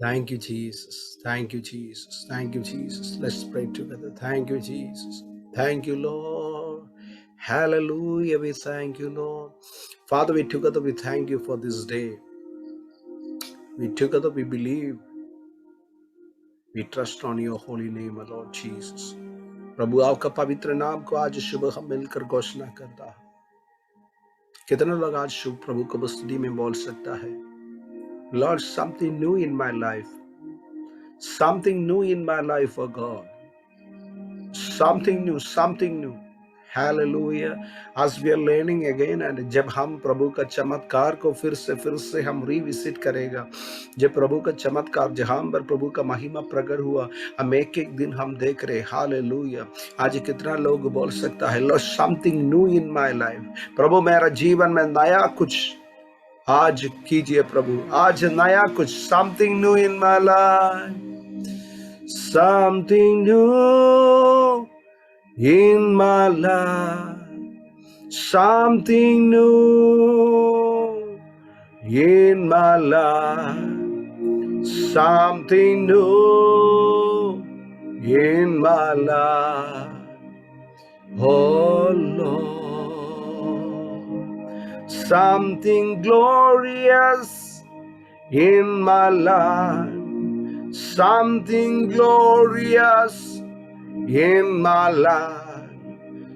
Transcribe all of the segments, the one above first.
Thank you, Jesus. Thank you, Jesus. Thank you, Jesus. Let's pray together. Thank you, Jesus. Thank you, Lord. Hallelujah. We thank you, Lord. Father, we together we thank you for this day. We together we believe, we trust on your holy name, our Lord Jesus. प्रभु आपका पवित्र नाम को आज सुबह हम मिलकर घोषणा करता है। कितने लोग आज शुभ प्रभु को बस्ती में बोल सकता है, Lord, something new in my life. Something new in my life, oh God. Something new, something new. Hallelujah. As we are learning again, and जब हम प्रभु का चमत्कार को फिर से हम रिविजिट करेगा, जब प्रभु का चमत्कार जहां पर प्रभु का महिमा प्रकट हुआ, हम एक एक दिन हम देख रहे। हालेलुया। आज कितना लोग बोल सकता है, Lord, something new in my life. प्रभु मेरा जीवन में नया कुछ आज कीजिए प्रभु, आज नया कुछ, something new in my life. Something new in my life, something new in my life, something new in my life, oh Lord, something glorious in my life, something glorious in my life,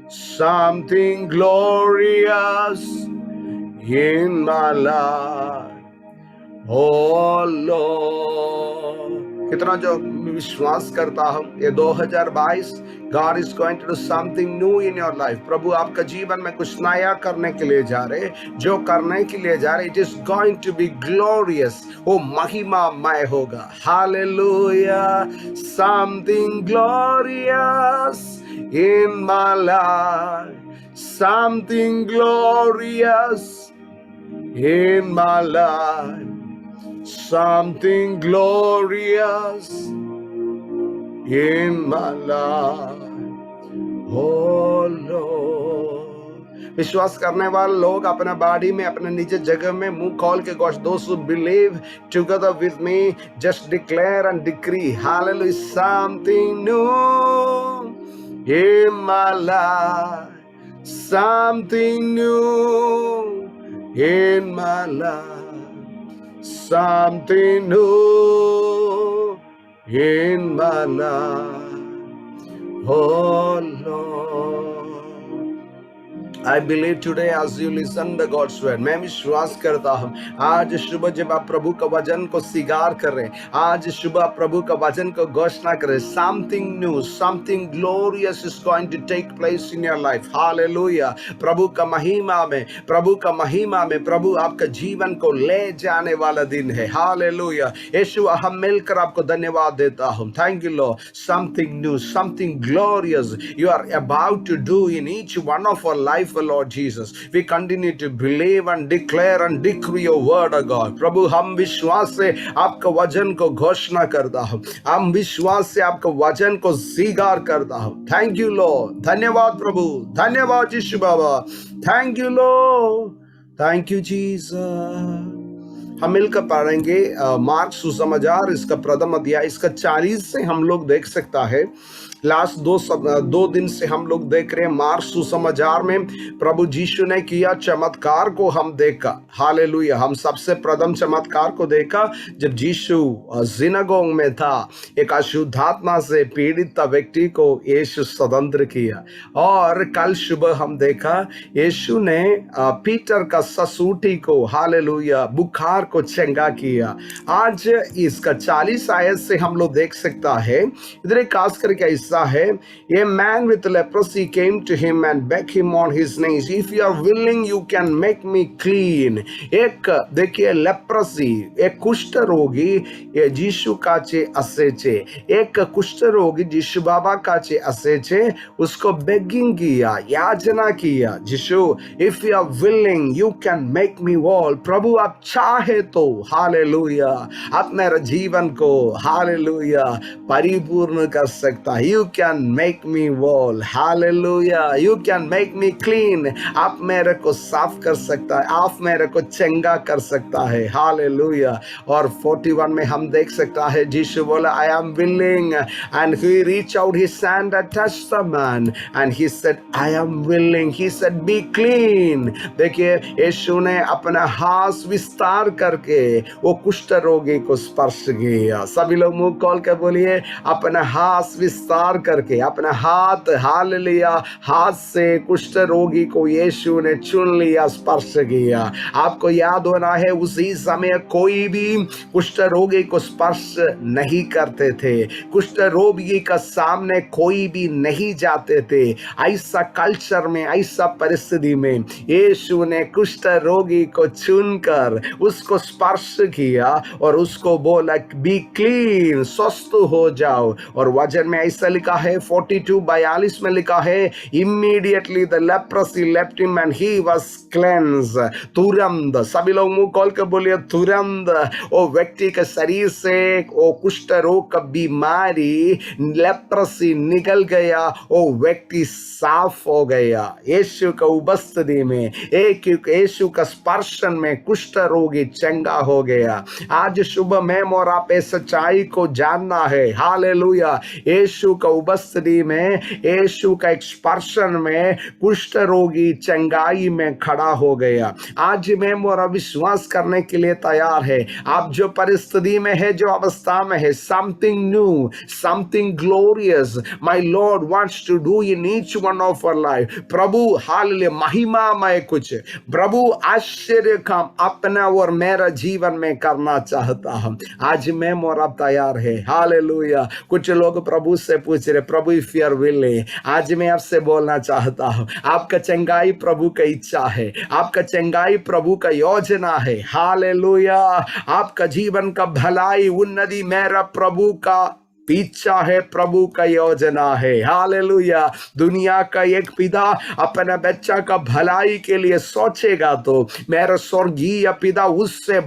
something glorious in my life, oh Lord. कितना जो विश्वास करता हूं ये 2022 God is going to do something new in your life. प्रभु आपका जीवन में कुछ नया करने के लिए जा रहे, जो करने के लिए जा रहे, it is going to be glorious. वो महिमामय होगा. Hallelujah. Something glorious in my life, something glorious in my life, something glorious in my life, oh Lord. विश्वास करने वाले लोग अपने बॉडी में, अपने निज जगह में मुंह खोल के गोश, those who believe together with me, just declare and decree, hallelujah, something new in my life, something new in my life, something new in my life, oh Lord. I believe today as you listen to God's word, मैं विश्वास करता हूँ आज सुबह जब आप प्रभु का वचन को स्वीकार कर रहे, आज सुबह प्रभु का वचन को घोषणा करें, something new, something glorious is going to take place in your life. Hallelujah. प्रभु का महिमा में, प्रभु का महिमा में प्रभु आपका जीवन को ले जाने वाला दिन है. Hallelujah. यीशु हम मिलकर आपको धन्यवाद देता हूँ. Thank you Lord. Something new, something glorious you are about to do in each one of our life, Lord Jesus. We continue to believe and declare and decree your word, O God. प्रभु हम विश्वास से आपका वचन को घोषणा करता हूँ, हम विश्वास से आपका वचन को स्वीकार करता हूँ. Thank you Lord. धन्यवाद प्रभु, धन्यवाद यीशु बाबा. Thank you Lord, thank you Jesus. हम मिलकर पढ़ेंगे मार्क सुसमाचार, इसका प्रथम अध्याय, इसका 40 से हम लोग देख सकता है. लास्ट दो दिन से हम लोग देख रहे हैं मार्क सुसमाचार में प्रभु यीशु ने किया चमत्कार को हम देखा. हालेलुया. हम सबसे प्रथम चमत्कार को देखा जब यीशु सिनागोग में था, एक अशुद्धात्मा से पीड़ित व्यक्ति को यीशु स्वतंत्र किया. और कल सुबह हम देखा यीशु ने पीटर का ससूटी को, हालेलुया, बुखार को चंगा किया. आज इसका 40 आयत से हम लोग देख सकता है, इधर खास करके ऐसा है, a man with leprosy came to him and begged him on his knees, if you are willing you can make me clean. एक देखिए लेप्रोसी, एक कुष्ठ रोगी यीशु काचे असेचे, एक कुष्ठ रोगी यीशु बाबा काचे असेचे, उसको बेगिंग किया, याचना किया, यीशु if you are willing you can make me whole. प्रभु आप चाहे चाहे तो हालेलुया आप मेरे जीवन को हालेलुया परिपूर्ण कर सकता है। You can make me wall, hallelujah, you can make me clean, आप मेरे को साफ कर सकता है, आप मेरे को चंगा कर सकता है, हालेलुया। और 41 में हम देख सकता है यीशु बोला I am willing and he reach out his hand and touch the man and he said I am willing, he said B clean. देखिए यीशु ने अपना हाथ विस्तार करके वो कुष्ठ रोगी को स्पर्श किया। सभी लोग मुंह खोल के बोलिए अपना हाथ विस्तार करके, अपना हाथ हालेलुया हाथ से कुष्ठ रोगी को यीशु ने चुन लिया, स्पर्श किया। आपको याद होना है उसी समय कोई भी कुष्ठ रोगी को स्पर्श नहीं करते थे, कुष्ठ रोगी का सामने कोई भी नहीं जाते थे। ऐसा कल्चर में, ऐसा परिस्थिति में यीशु ने कुष्ठ रोगी को चुनकर उसको स्पर्श किया और उसको बोला बी क्लीन, स्वस्थ हो जाओ। और वचन में ऐसा लिखा है 42:42 में लिखा है immediately the leprosy left him and he was cleansed. तुरंत, सभी लोग मुंह खोल के बोलिए तुरंत वो व्यक्ति के शरीर से वो कुष्ठ रोग का बीमारी लेप्रोसी निकल गया, वो व्यक्ति साफ हो गया। यीशु का उपस्थिति में, एक यीशु का स्पर्शन में कुष्ठ रोगी चंगा हो गया। आज सुबह में और आप इस सच्चाई को जानना है, हालेलुया। यीशु का उपस्थिति में, यीशु का एक स्पर्शन में कुष्ठ रोगी चंगाई में खड़ा हो गया। आज मैं मोरा विश्वास करने के लिए तैयार है। आप जो परिस्थिति में है, जो अवस्था में है, something new, something glorious my Lord wants to do in each one of our life. प्रभु हालेलुया महिमामय कुछ, प्रभु आश्चर्य काम अपना और मेरा जीवन में करना चाहता हूं। आज मैं मोरा तैयार है, हालेलुया। कुछ लोग प्रभु से पूछ रहे प्रभु इफ यू आर विलिंग, आज मैं आपसे बोलना चाहता हूं आपका चंगाई प्रभु का इच्छा है, आपका चंगाई प्रभु का योजना है, हालेलुया। आपका जीवन का भलाई उन्नति मेरा प्रभु का इच्छा है, प्रभु का योजना है, हालेलुया। दुनिया का एक पिता अपने बच्चा का भलाई के लिए सोचेगा तो मेरा स्वर्गीय पिता उससे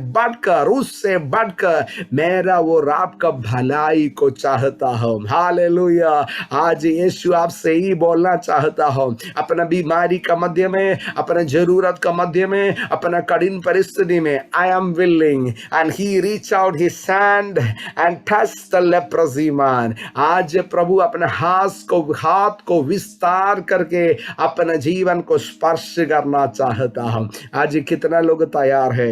बढ़कर मेरा वो रात का भलाई को चाहता हूँ, हालेलुया। आज यीशु आपसे ही बोलना चाहता हूँ, अपना बीमारी का मध्य में, अपना जरूरत का मध्य में, अपना कठिन परिस्थिति में I am willing and he reach out his hand and touch the leprosy man. आज प्रभु अपने हाथ को विस्तार करके अपने जीवन को स्पर्श करना चाहता हूं। आज कितना लोग तैयार है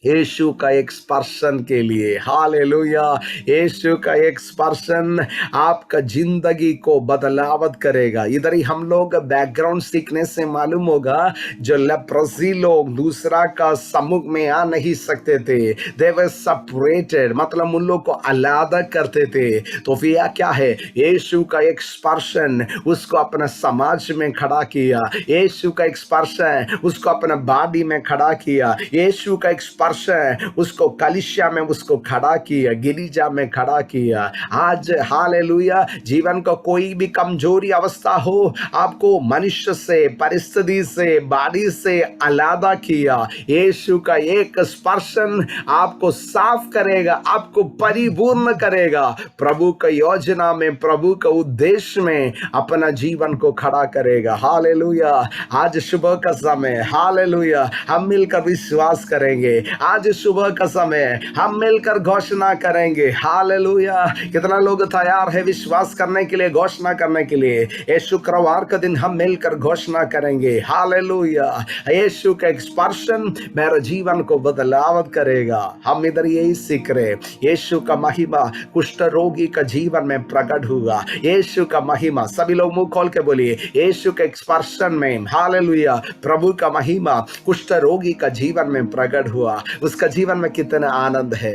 यीशु का एक स्पर्शन के लिए, हालेलुया। यीशु का एक स्पर्शन आपका जिंदगी को बदलावत करेगा। इधर ही हम लोग बैकग्राउंड सीखने से मालूम होगा जो लेप्रोसी लोग दूसरा का सम्मुख में आ नहीं सकते थे, दे वर सेपरेटेड, मतलब उन लोग को अलग करते थे। तो फिर क्या है, यीशु का एक स्पर्शन उसको अपना समाज में खड़ा किया, यीशु का एक स्पर्शन उसको अपना बॉडी में खड़ा किया, यीशु का एक उसको कलीसिया में उसको खड़ा किया, गिरिजा में खड़ा किया। आज हालेलुया जीवन का कोई भी कमजोरी अवस्था हो, आपको मनुष्य से, परिस्थिति से, बॉडी से अलग किया, यीशु का एक स्पर्शन आपको साफ करेगा, आपको परिपूर्ण करेगा, प्रभु का योजना में, प्रभु का उद्देश्य में अपना जीवन को खड़ा करेगा, हालेलुया। आज सुबह का समय, हालेलुया, हम मिलकर विश्वास करेंगे। आज सुबह का समय हम मिलकर घोषणा करेंगे, हालेलुया। कितना लोग तैयार है विश्वास करने के लिए, घोषणा करने के लिए? ये शुक्रवार का दिन हम मिलकर घोषणा करेंगे, हालेलुया। यीशु का एक स्पर्शन मेरे जीवन को बदलाव करेगा। हम इधर यही सीख रहे, यीशु का महिमा कुष्ठ रोगी का जीवन में प्रकट हुआ, यीशु का महिमा। सभी लोग मुंह खोल के बोलिए, यीशु के स्पर्शन में, हालेलुया, प्रभु का महिमा कुष्ठ रोगी का जीवन में प्रकट हुआ। उसका जीवन में कितना आनंद है,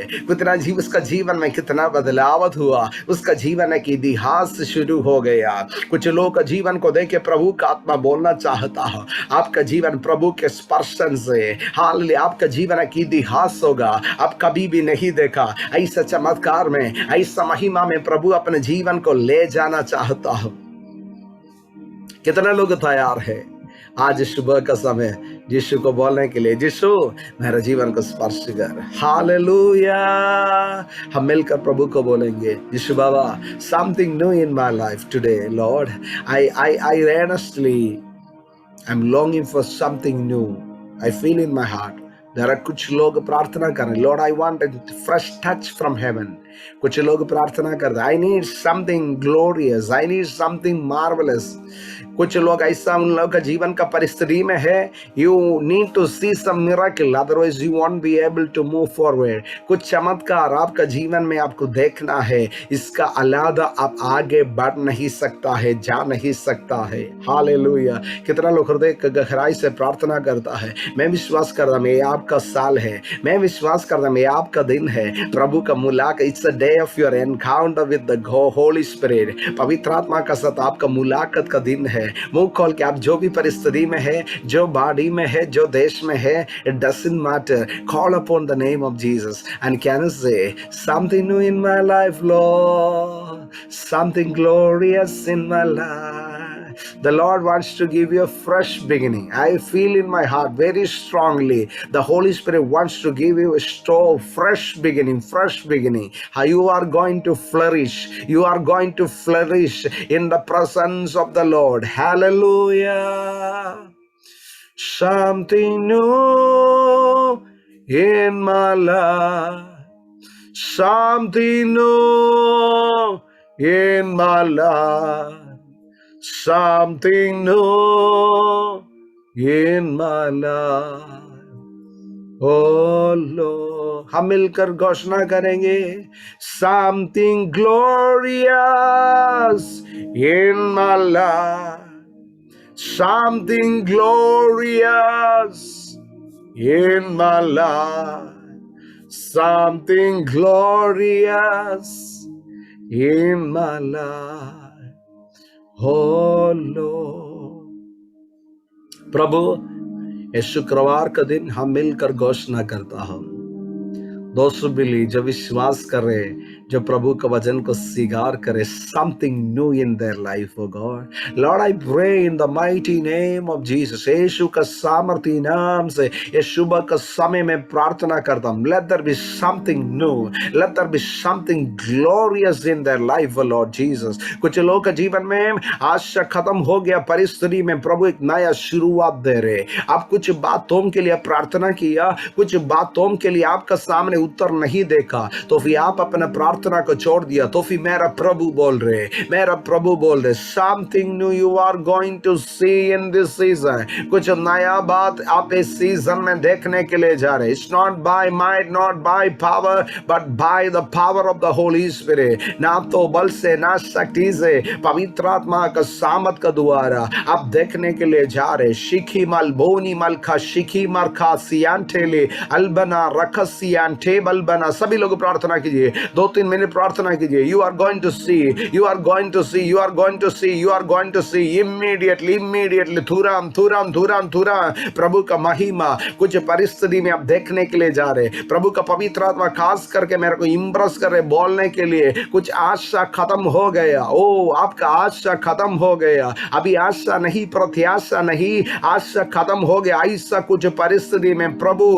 उसका जीवन में कितना बदलाव हुआ, उसका जीवन एक इतिहास शुरू हो गया। कुछ लोग का जीवन को देख के प्रभु का आत्मा बोलना चाहता है, आपका जीवन प्रभु के स्पर्शन से, हालेलुया, आपका जीवन एक इतिहास होगा। आप कभी भी नहीं देखा ऐसा चमत्कार में, ऐसा महिमा में प्रभु अपने जीवन को ले जाना चाहता हूं। कितना लोग तैयार है आज सुबह का समय यीशु को बोलने के लिए, यीशु मेरे जीवन को स्पर्श कर। हालेलुया। हम मिलकर प्रभु को बोलेंगे, यीशु बाबा, something new in my life today Lord. I earnestly I'm longing for something new. I feel in my heart. There are कुछ लोग प्रार्थना कर रहे हैं, Lord I want a fresh touch from heaven. कुछ लोग प्रार्थना कर रहे हैं, I need something glorious, I need something marvelous. कुछ लोग ऐसा उन लोगों का जीवन का परिस्थिति में है, you need to see some miracle, otherwise you won't be able to move forward. कुछ चमत्कार आपका जीवन में आपको देखना है, इसका अलावा आप आगे बढ़ नहीं सकता है, जा नहीं सकता है। हालेलुया। कितना लोग हृदय गहराई से प्रार्थना करता है, मैं विश्वास करता हूं ये आपका साल है, मैं विश्वास करता हूं ये आपका दिन है, प्रभु का मुलाकात। It's a day of your encounter with the Holy spirit. पवित्र आत्मा का साथ आपका मुलाकात का दिन है। मुंह खोल के आप जो भी परिस्थिति में है, जो बॉडी में है, जो देश में है, it doesn't matter, call upon the name of Jesus and can say something new in my life Lord, something glorious in my life. The Lord wants to give you a fresh beginning. I feel in my heart very strongly the Holy Spirit wants to give you a fresh beginning, fresh beginning. How you are going to flourish. You are going to flourish in the presence of the Lord. Hallelujah. Something new in my life. Something new in my life. Something new in my life. Oh Lord, हम मिलकर घोषणा करेंगे, something glorious in my life. Something glorious in my life. Something glorious in my life. Oh Lord. प्रभु, इस शुक्रवार का दिन हम मिलकर घोषणा करता हूं, दोस्तों बिली जो विश्वास करे, जो प्रभु का वचन को स्वीकार करे, something new in their life. Oh God, Lord I pray in the mighty name of Jesus. Yeshu का सामर्थी नाम से ये सुबह का समय में प्रार्थना करता हूं, let there be something new, let there be something glorious in their life O Lord Jesus. कुछ लोगों के जीवन में आशा खत्म हो गया, परिस्थिति में प्रभु एक नया शुरुआत दे रहे। आप कुछ बातों के लिए प्रार्थना किया, कुछ बातों के लिए आपका सामने उत्तर नहीं देखा, तो फिर आप अपना प्रार्थना को छोड़ दिया, तो फिर मेरा प्रभु बोल रहे, मेरा प्रभु बोल रहे, something new you are going to see in this season. कुछ नया बात आप इस सीजन में देखने के लिए जा रहे। It's not by might, not by power, but by the power of the Holy Spirit. ना तो बल से, ना शक्ति से, पवित्र आत्मा का सामर्थ का द्वारा आप देखने के लिए जा रहे। शिखी मल बोनी मल खा शिखी मर खा सियांठेले अलबना रखसियांठे बना। सभी लोग प्रार्थना कीजिए, 2-3 मिनट प्रार्थना कीजिए। You are going to see, you are going to see, you are going to see, you are going to see immediately, immediately, थुराम थुराम थुराम थुराम। प्रभु का महिमा कुछ परिस्थिति में आप देखने के लिए जा रहे। प्रभु का पवित्र आत्मा खास करके मेरे को इम्प्रेस कर रहे, बोलने के लिए। कुछ आशा खत्म हो गया, ओ आपका आशा खत्म हो गया, अभी आशा नहीं, प्रत्याशा नहीं, आशा खत्म हो गया। ऐसा कुछ परिस्थिति में प्रभु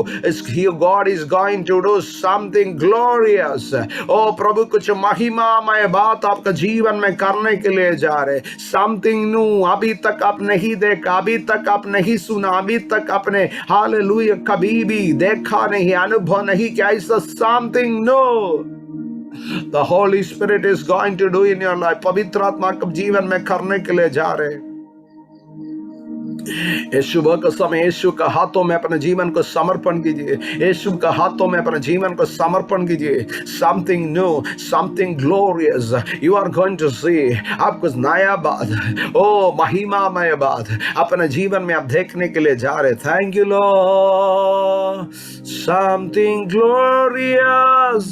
God is going to do something glorious। ओ प्रभु कुछ महिमामय बात आपका जीवन में करने के लिए जा रहे। something new अभी तक आप नहीं देखा, अभी तक आप नहीं सुना, अभी तक आपने हालेलुया कभी भी देखा नहीं, अनुभव नहीं किया। ऐसा something new the Holy Spirit is going to do in your life। पवित्र आत्मा कब जीवन में करने के लिए जा रहे। यीशु का समय, यीशु का हाथों में अपने जीवन को समर्पण कीजिए, यीशु का हाथों में अपने जीवन को समर्पण कीजिए। Something new, something glorious you are going to see. आप कुछ नया बात, ओ महिमामय बात अपने जीवन में आप देखने के लिए जा रहे। Thank you Lord. Something glorious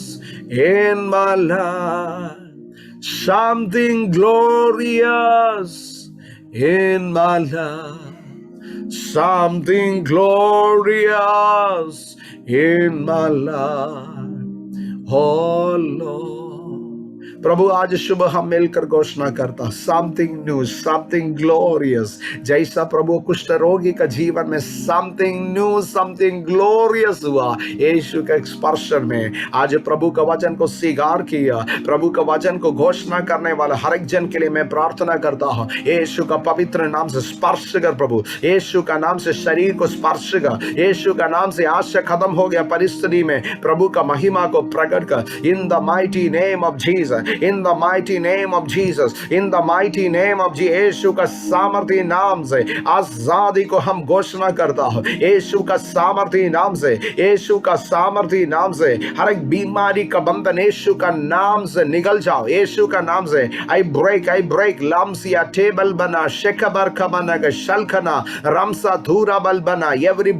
in my life, something glorious in my life, something glorious in my life. Oh Lord, प्रभु आज सुबह हम मिलकर घोषणा करता, समथिंग न्यू, समथिंग ग्लोरियस। जैसा प्रभु कुष्ठ रोगी का जीवन में समथिंग न्यू, समथिंग ग्लोरियस हुआ यीशु के स्पर्शन में, आज प्रभु का वचन को स्वीकार किया, प्रभु का वचन को घोषणा करने वाला हर एक जन के लिए मैं प्रार्थना करता हूं, यीशु का पवित्र नाम से स्पर्श कर प्रभु, यीशु का नाम से शरीर को स्पर्श कर, यीशु का नाम से आशा खत्म हो गया परिस्थिति में, प्रभु का महिमा को प्रकट कर, in the mighty name of Jesus, in the mighty name of Jesus, in the mighty name of जी। यीशु का सामर्थी नाम से आजादी को हम घोषणा करता हूं, यीशु का सामर्थी नाम से, यीशु का सामर्थी नाम से हर एक बीमारी का बंधन यीशु का नाम से निकल जाओ, यीशु का नाम से। आई ब्रेक लम्सिया टेबल बना शेखबर खबना शलखना रमसा धूरा बल बना, every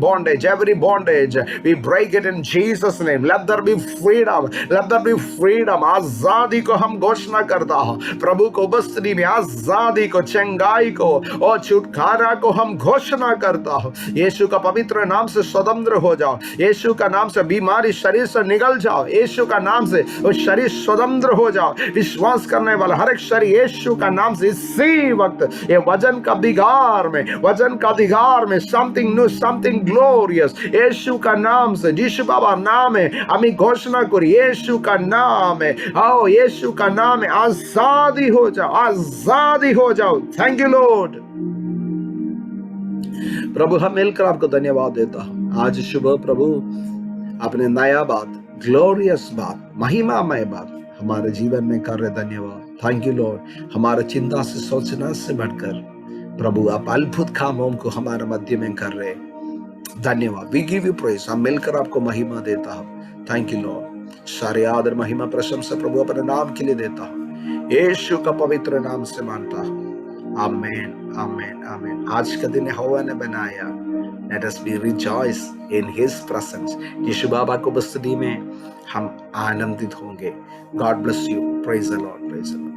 bondage we break it in Jesus name, let there be freedom, let there be freedom। आजादी को हम घोषणा करता हूं, प्रभु को उपस्थिति में आजादी को, चंगाई को और छुटकारा को हम घोषणा करता हूं। यीशु का पवित्र नाम से स्वतंत्र हो जाओ, यीशु का नाम से बीमारी शरीर से निकल जाओ, यीशु का नाम से वो शरीर स्वतंत्र हो जाओ। विश्वास करने वाला हर एक शरीर यीशु का नाम से इसी वक्त ये वचन का अधिकार में समथिंग न्यू, समथिंग ग्लोरियस यीशु का नाम से, यीशु बाबा नाम है हम घोषणा करी, यीशु का नाम है, आओ यीशु का नाम है, आजादी हो जाओ, आजादी हो जाओ। Thank you Lord. प्रभु हम मिलकर आपको धन्यवाद देता हूं, आज सुबह प्रभु अपने नया बात, ग्लोरियस बात, महिमामय बात हमारे जीवन में कर रहे, धन्यवाद। Thank you Lord. हमारे चिंता से सोचना से बढ़कर प्रभु आप अद्भुत कामों को हमारे मध्य में कर रहे, धन्यवाद। We give you praise. हम मिलकर आपको महिमा देता हूं। Thank you Lord. सारे आदर महिमा प्रशंसा प्रभु अपने नाम के लिए देता हूं, यीशु का पवित्र नाम से मानता हूं। आमीन, आमीन, आमीन। आज का दिन यहोवा ने बनाया, let us be rejoice in his presence. Yeshu बाबा को उपस्थिति में हम आनंदित होंगे। God bless you. Praise the Lord, praise the Lord.